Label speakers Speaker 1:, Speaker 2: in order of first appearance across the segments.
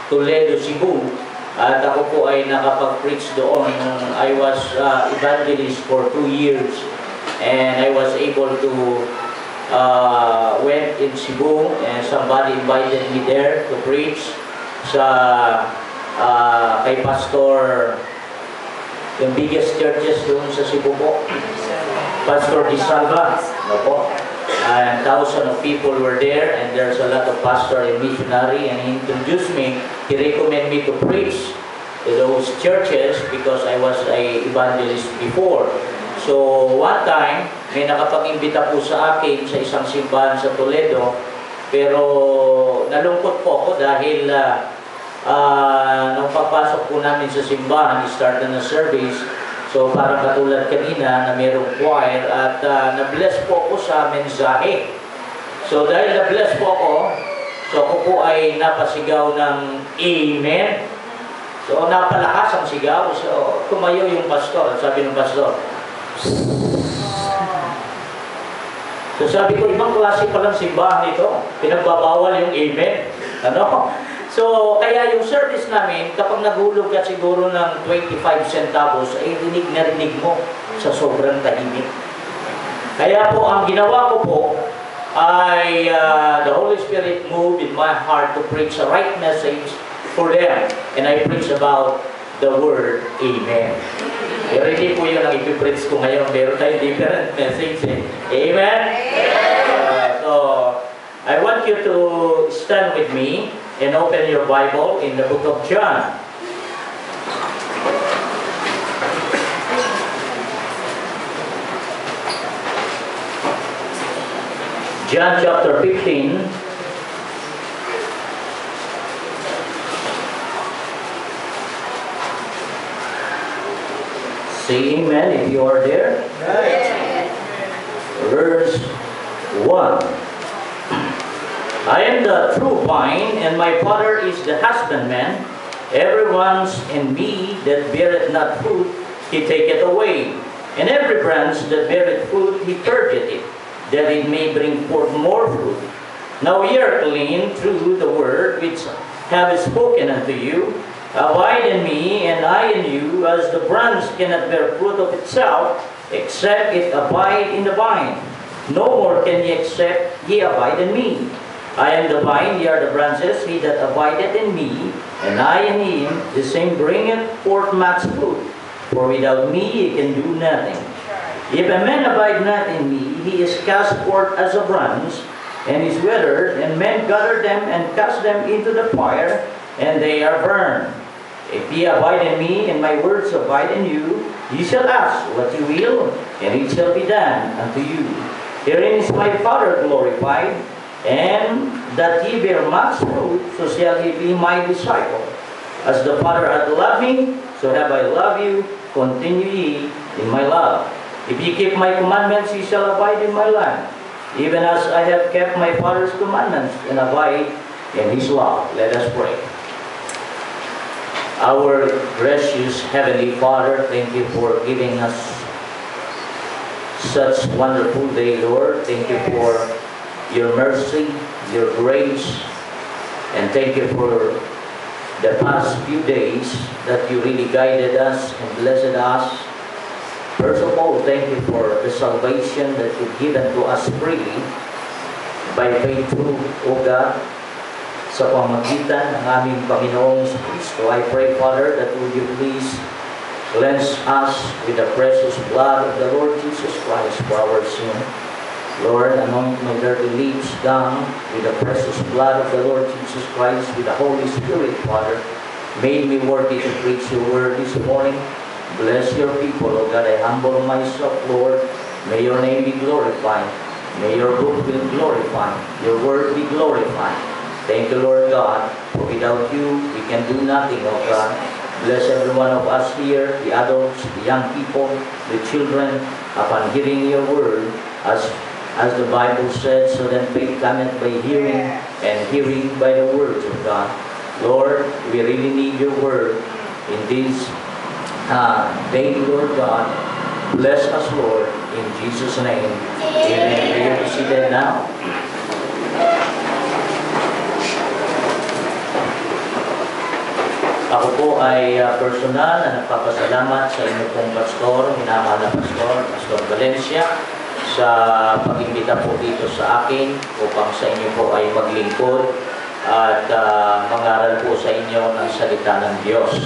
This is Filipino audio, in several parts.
Speaker 1: Toledo, Cebu. At ako po ay nakapag-preach doon. I was evangelist for 2 years. And I was able to went in Cebu, and somebody invited me there to preach sa kay Pastor, yung biggest churches doon sa Cebu po, Pastor Di Salva, no po. And thousands of people were there, and there's a lot of pastor and missionary, and he introduced me. He recommended me to preach to those churches because I was a evangelist before. So one time, may nakapag-imbita po sa akin sa isang simbahan sa Toledo, pero nalungkot po ako dahil nung pagpasok po namin sa simbahan, start na service. So parang katulad kanina na mayroong choir at na-bless po ako sa mensahe. So dahil na-bless po ako, so ako po ay napasigaw ng Amen. So napalakas ang sigaw. So tumayo yung pastor. Sabi ng pastor, so sabi ko, ibang klase palang simbahan ito. Pinagbabawal yung Amen. Ano? So, kaya yung service namin, kapag naghulog ka siguro ng 25 centavos, ay rinig na rinig mo sa sobrang tahimik. Kaya po, ang ginawa ko po, ay the Holy Spirit moved in my heart to preach the right message for them. And I preach about the word Amen. Pero hindi po yun ang ipipreach ko ngayon. Meron tayong different message. Amen? So, I want you to stand with me and open your Bible in the book of John. John chapter 15. Say amen if you are there. Amen. Verse 1. I am the true vine, and my Father is the husbandman. Everyone in me that beareth not fruit, he taketh away. And every branch that beareth fruit, he purgeth it, that it may bring forth more fruit. Now ye are clean through the word which have spoken unto you. Abide in me, and I in you, as the branch cannot bear fruit of itself, except it abide in the vine. No more can ye except ye abide in me. I am the vine, ye are the branches. He that abideth in me, and I in him, the same bringeth forth much fruit. For without me ye can do nothing. If a man abide not in me, he is cast forth as a branch, and is withered, and men gather them and cast them into the fire, and they are burned. If ye abide in me, and my words abide in you, ye shall ask what ye will, and it shall be done unto you. Herein is my Father glorified, and that ye bear much fruit, so shall ye be my disciple. As the Father hath loved me, so have I loved you. Continue ye in my love. If ye keep my commandments, ye shall abide in my land, even as I have kept my Father's commandments, and abide in his love. Let us pray. Our gracious Heavenly Father, thank you for giving us such wonderful day, Lord. Thank you for your mercy, your grace, and thank you for the past few days that you really guided us and blessed us. First of all, thank you for the salvation that you've given to us freely by faith through, O God, sa pamagitan ng aming Panginoong Kristo. I pray, Father, that would you please cleanse us with the precious blood of the Lord Jesus Christ for our sin. Lord, anoint my dirty lips down with the precious blood of the Lord Jesus Christ, with the Holy Spirit, Father. Made me worthy to preach your word this morning. Bless your people, O God. I humble myself, Lord. May your name be glorified. May your book be glorified. Your word be glorified. Thank you, Lord God, for without you, we can do nothing, O God. Bless every one of us here, the adults, the young people, the children, upon hearing your word, as the Bible says, so then faith cometh by hearing, and hearing by the words of God. Lord, we really need your word in this day, Lord God. Bless us, Lord, in Jesus' name. Amen. We are seated now. Ako po ay personal na nagpapasalamat sa inyo pong pastor, minamahal na Pastor Valencia, sa pag-imbita po dito sa akin upang sa inyo po ay maglingkod at mangaral po sa inyo ng salita ng Diyos.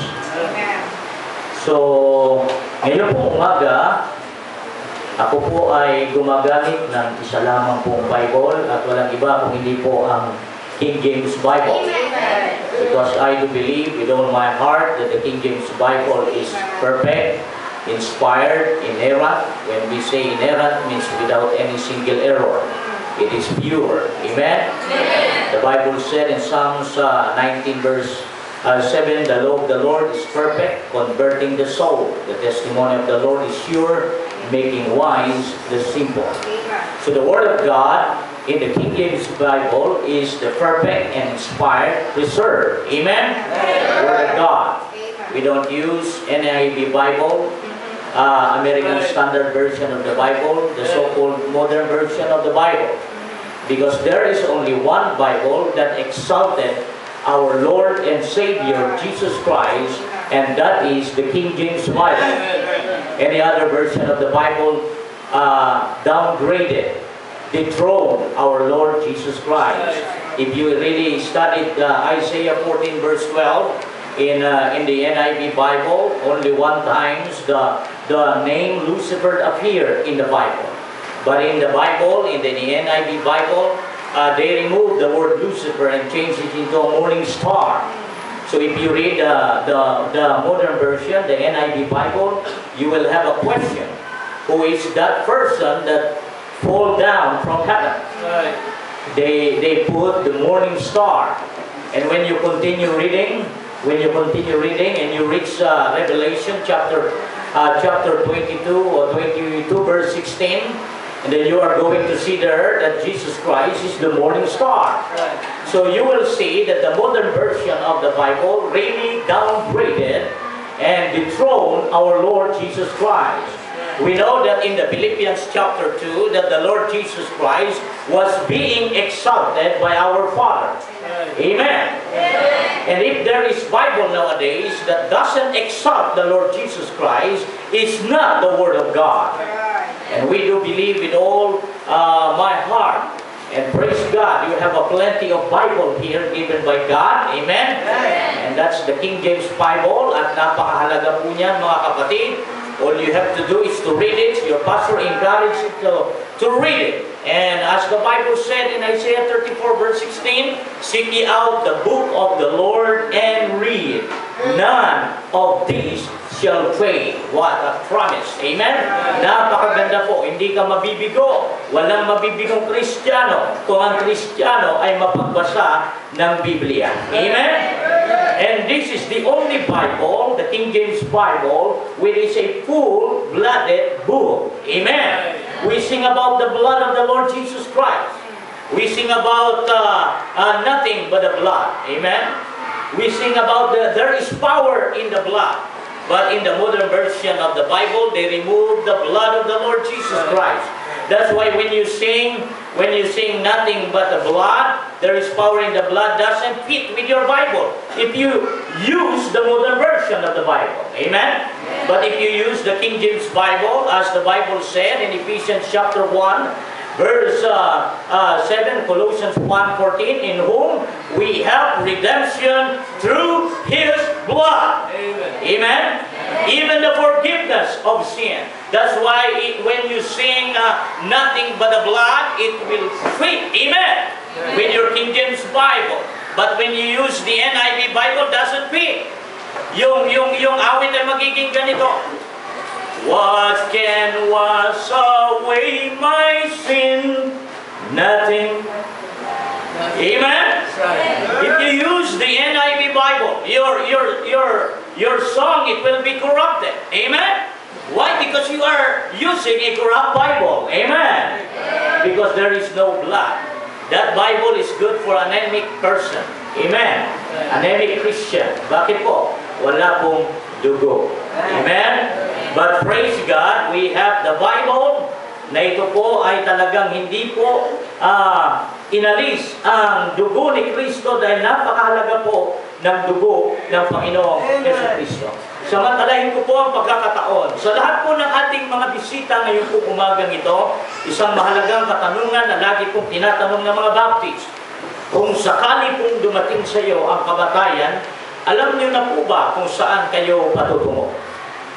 Speaker 1: So, ngayon po umaga, ako po ay gumagamit ng isa lamang pong Bible at walang iba kung hindi po ang King James Bible. Because I do believe with all my heart that the King James Bible is perfect, inspired, inerrant. When we say inerrant, means without any single error. It is pure. Amen? The Bible said in Psalms 19 verse 7, the law of the Lord is perfect, converting the soul. The testimony of the Lord is sure, making wise the simple. So the Word of God in the King James Bible is the perfect and inspired preserved. Amen? Word of God. We don't use NIV Bible, American Standard Version of the Bible, the so-called modern version of the Bible. Because there is only one Bible that exalted our Lord and Savior Jesus Christ, and that is the King James Bible. Any other version of the Bible downgraded, dethroned our Lord Jesus Christ. If you really studied Isaiah 14 verse 12 in the NIV Bible, only one times the name Lucifer appeared in the Bible. But in the Bible, in the NIV Bible, they removed the word Lucifer and changed it into a morning star. So if you read the modern version, the NIV Bible, you will have a question. Who is that person that fall down from heaven? Right. They put the morning star. And when you continue reading, and you reach Revelation chapter 22 or 22 verse 16, and then you are going to see there that Jesus Christ is the morning star. Right. So you will see that the modern version of the Bible really downgraded and dethroned our Lord Jesus Christ. We know that in the Philippians chapter 2 that the Lord Jesus Christ was being exalted by our Father. Amen. And if there is Bible nowadays that doesn't exalt the Lord Jesus Christ, it's not the Word of God. And we do believe with all my heart. And praise God, you have a plenty of Bible here given by God. Amen? And that's the King James Bible. At napakahalaga po niyan, mga kapatid. All you have to do is to read it. Your pastor encouraged you to read it. And as the Bible said in Isaiah 34 verse 16, seek ye out the book of the Lord and read. None of these shall fail. What a promise. Amen? Napakaganda po. Hindi ka mabibigo. Walang mabibigong Kristiyano kung ang Kristiyano ay mapagbasa ng Biblia. Amen? And this is the only Bible, the King James Bible, which is a full-blooded book. Amen. We sing about the blood of the Lord Jesus Christ. We sing about nothing but the blood. Amen. We sing about there is power in the blood. But in the modern version of the Bible, they remove the blood of the Lord Jesus Christ. That's why when you sing nothing but the blood, there is power in the blood, doesn't fit with your Bible. If you use the modern version of the Bible. Amen? But if you use the King James Bible, as the Bible said in Ephesians chapter 1, verse 7, Colossians 1:14, in whom we have redemption through His blood. Amen. Amen? Even the forgiveness of sin. That's why when you sing nothing but the blood, it will fit. Amen. With your King James Bible. But when you use the NIV Bible, doesn't fit. Yung awit ay magiging ganito. What can wash away my sin? Nothing. Amen. If you use the NIV Bible, your song, it will be corrupted. Amen. Why? Because you are using a corrupt Bible. Amen. Because there is no blood. That Bible is good for an anemic person. Amen. Anemic Christian. Bakit po? Wala pong dugo. Amen. But praise God, we have the Bible na ito po ay talagang hindi po inalis ang dugo ni Kristo dahil napakahalaga po ng dugo ng Panginoong Jesucristo. Samantalahin ko po ang pagkakataon. Sa lahat po ng ating mga bisita ngayon po umagang ito, isang mahalagang katanungan na lagi pong tinatanong ng mga Baptist. Kung sakali pong dumating sa iyo ang kamatayan, alam niyo na po ba kung saan kayo patutungo?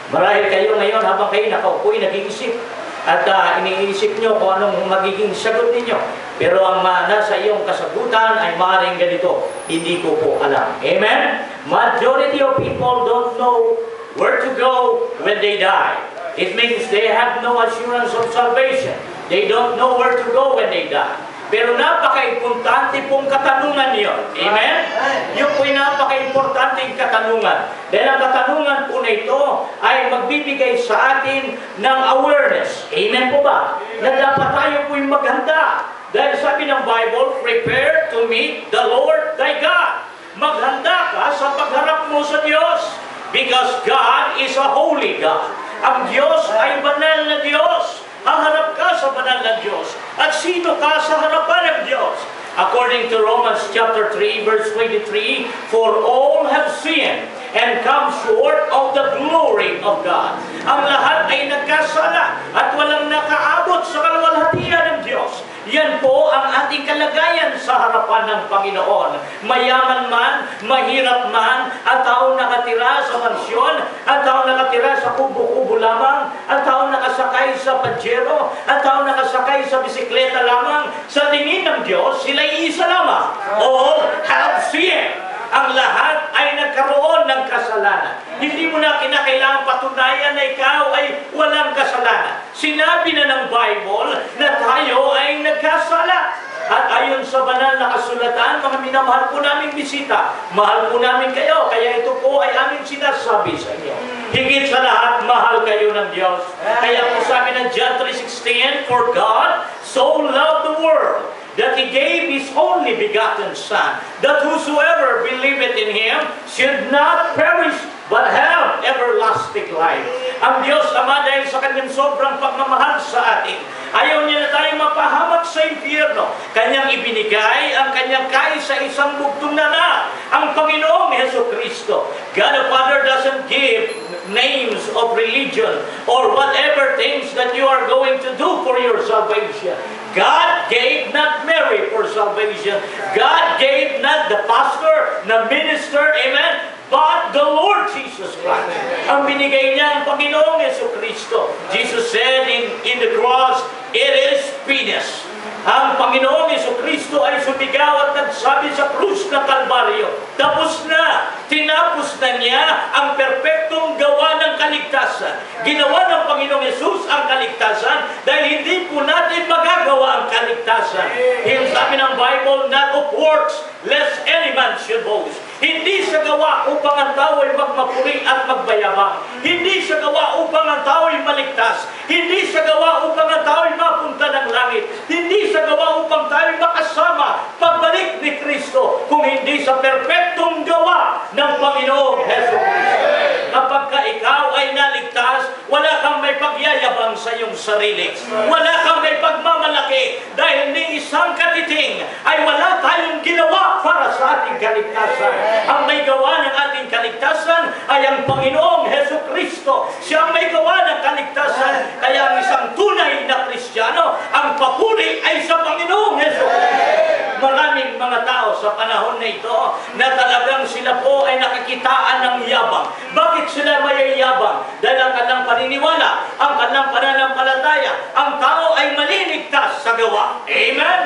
Speaker 1: Marahil kayo ngayon habang kayo nakaupo'y nag-iisip at iniisip nyo kung anong magiging sagot ninyo. Pero ang nasa iyong kasagutan ay maaaring ganito, hindi ko po alam. Amen? Majority of people don't know where to go when they die. It means they have no assurance of salvation. They don't know where to go when they die. Pero napaka-importante pong katanungan niyon. Amen? Yun po'y napaka-importante katanungan. Dahil ang katanungan po na ito ay magbibigay sa atin ng awareness. Amen po ba? Na dapat tayo po'y maghanda. Dahil sabi ng Bible, prepare to meet the Lord thy God. Maghanda ka sa pagharap mo sa Diyos. Because God is a holy God. Ang Diyos ay banal na Diyos. Haharap ka sa banal na Diyos. At sino ka sa harapan ng Diyos? According to Romans chapter 3, verse 23, for all have sinned and come short of the glory of God. Ang lahat ay nagkasala at walang nakaabot sa kaluwalhatian ng Diyos. Yan po ang ating kalagayan sa harapan ng Panginoon. Mayaman man, mahirap man, ang tao nakatira sa mansyon, ang tao nakatira sa kubo-kubo lamang, ang tao nakasakay sa pajero, ang tao nakasakay sa bisikleta lamang, sa tingin ng Diyos, sila'y isa lamang. All have sinned. Ang lahat ay nagkaroon ng kasalanan. Hindi mo na kinakailangan patunayan na ikaw ay walang kasalanan. Sinabi na ng Bible na tayo ay nagkasala. At ayon sa banal na kasulatan, mga minamahal po naming bisita, mahal po namin kayo, kaya ito po ay aming sinasabi sa inyo. Higit sa lahat, mahal kayo ng Diyos. Kaya po sabi ng John 3:16, for God so loved the world, that He gave His only begotten Son, that whosoever believeth in Him should not perish, but have everlasting life. Ang Diyos Ama, dahil sa Kanyang sobrang pagmamahal sa atin, ayaw niya na tayong mapahamak sa impyerno. Kanyang ibinigay ang Kanyang kaisa-isang bugtong na anak, ang Panginoong Jesucristo. God the Father doesn't give names of religion or whatever things that you are going to do for your salvation. God gave not Mary for salvation. God gave not the pastor, the minister, amen, but the Lord Jesus Christ. Ang binigay niya ang Panginoong Jesucristo. Jesus said in the cross, it is finished. Ang Panginoong Jesucristo ay sumigaw at nagsabi sa krus na Kalbaryo, tapos na, tinapos na niya ang perpektong gawa ng kaligtasan. Ginawa ng Panginoong Jesus ang kaligtasan dahil hindi po natin magagawa ang kaligtasan. Yung sabi ng Bible, not of works, lest any man should boast. Hindi siya gawa upang ang tao ay magmapuri at magbayabang. Hindi siya gawa upang ang tao ay maligtas. Hindi siya gawa upang ang tao ay mapunta ng langit. Hindi siya gawa upang tayo makasama pagbalik ni Kristo, kung hindi sa perpektong gawa ng Panginoong Jesucristo. Kapag ka ikaw ay naligtas, wala kang may pagyayabang sa iyong sarili. Wala kang may pagmamalaki dahil ni isang katiting ay wala tayong ginawa para sa ating kaligtasan. Ang may gawa ng ating kaligtasan ay ang Panginoong Jesucristo. Siya ang may gawa ng kaligtasan. Kaya ang isang tunay na Kristiyano, ang papuri ay sa Panginoong Jesucristo. Maraming mga tao sa panahon na ito na talagang sila po ay nakikitaan ng yabang. Bakit sila mayayabang? Dahil ang kanilang paniniwala, ang kanilang pananampalataya, ang tao ay maliligtas sa gawa. Amen?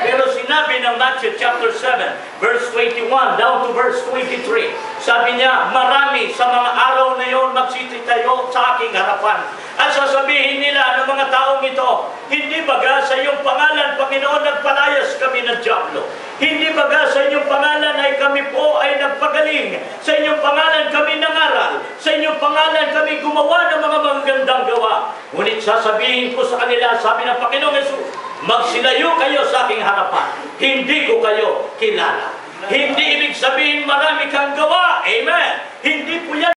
Speaker 1: Pero sinabi ng Matthew chapter 7, verse 21 down to verse 23, sabi niya, marami sa mga araw na yon magsisitayo sa aking harapan. At sasabihin nila ng mga taong ito, hindi baga sa iyong pangalan, Panginoon, nagpalayas kami ng dyablo. Hindi baga sa inyong pangalan ay kami po ay nagpagaling. Sa inyong pangalan kami nangaral. Sa inyong pangalan kami gumawa ng mga magagandang gawa. Ngunit sasabihin ko sa kanila, sabi ng Panginoong Yesus, magsilayo kayo sa aking harapan. Hindi ko kayo kilala. Hindi ibig sabihin marami kang gawa. Amen. Hindi po yan